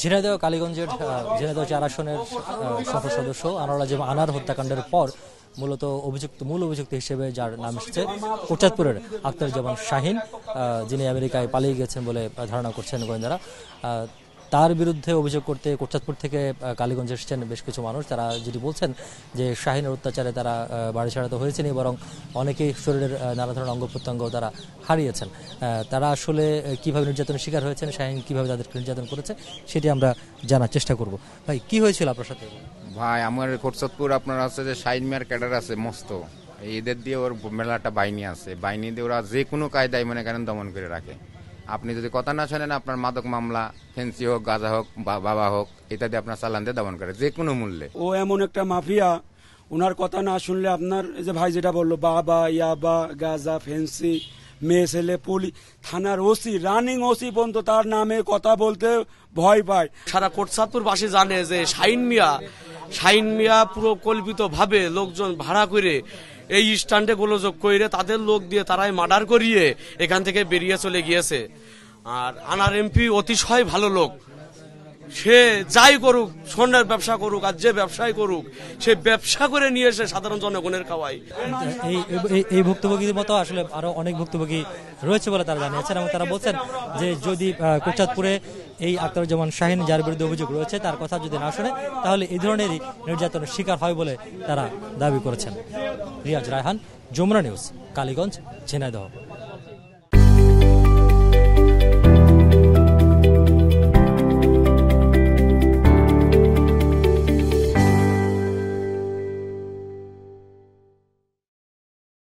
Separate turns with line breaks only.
ঝিনাইদহ কালীগঞ্জের ঝিনাইদহ 4 আসনের সংসদ সদস্য আনোয়ার আজিম আনার হত্যাকাণ্ডের পর মূলত মূল অভিযুক্ত হিসেবে যার নাম এসেছে কোটচাঁদপুরের আখতারুজ্জামান শাহীন, যিনি আমেরিকায় পালিয়ে গেছেন বলে ধারণা করছেন গোয়েন্দারা। তার বিরুদ্ধে অভিযোগ করতে কোটচাঁদপুর থেকে কালীগঞ্জে এসেছেন বেশ কিছু মানুষ। তারা যেটি বলছেন যে শাহীনের অত্যাচারে তারা বাড়ি ছাড়াতে হয়েছেন এবং অনেকেই শরীরের নানা ধরনের অঙ্গ প্রত্যঙ্গ তারা হারিয়েছেন। তারা আসলে কিভাবে নির্যাতনের শিকার হয়েছেন, শাহীন কিভাবে তাদেরকে নির্যাতন করেছে সেটি আমরা জানার চেষ্টা করব। ভাই, কি হয়েছিল আপনার সাথে?
ভাই, আমার কোটচাঁদপুর আপনার আছে যে শাহীন মিয়ার ক্যাডার আছে মস্ত, এদের দিয়ে ওর মেলাটা বাহিনী আছে, বাহিনী দিয়ে ওরা যে কোনো কায়দায় মনে করেন দমন করে রাখে। আপনি যদি কথা না শোনেন, আপনার মাদক মামলা, ফেন্সি হোক, গাঁজা হোক, বাবা হোক, এটা দিয়ে আপনার চালান দিয়ে দমন করে যে কোনো মূল্যে।
ও এমন একটা মাফিয়া, ওনার কথা না শুনলে আপনার যে ভাই যেটা বললো বাবা, ইয়াবা, গাঁজা, ফেন্সি, মেয়ে ছেলে, পুলিশ, থানার ওসি, রানিং ওসি পর্যন্ত তার নামে কথা বলতে ভয় পায়।
সারা কোটচাঁদপুরবাসী জানে যে শাহীন মিয়া পুরো কল্পিত ভাবে লোকজন ভাড়া করে এই স্ট্যান্ডে গোলযোগ করে তাদের লোক দিয়ে তারাই মার্ডার করিয়ে এখান থেকে বেরিয়ে চলে গিয়েছে। আর আনার এমপি অতিশয় ভালো লোক, সে যাই করুক, স্বর্ণের ব্যবসা করুক আর যে ব্যবসায় করুক, সে ব্যবসা করে নিয়ে এসে সাধারণ জনগণের খাওয়ায়।
এই ভুক্তভোগীর মতো আসলে আরো অনেক ভুক্তভোগী রয়েছে বলে তারা জানিয়েছেন এবং তারা বলছেন যে যদি কোটচাঁদপুরে এই আখতারুজ্জামান শাহীন যার বিরুদ্ধে অভিযোগ রয়েছে তার কথা যদি না শোনে তাহলে এই ধরনেরই নির্যাতনের শিকার হয় বলে তারা দাবি করেছেন। রিয়াজ রায়হান, যমুনা নিউজ, কালীগঞ্জ, ঝিনাইদহ।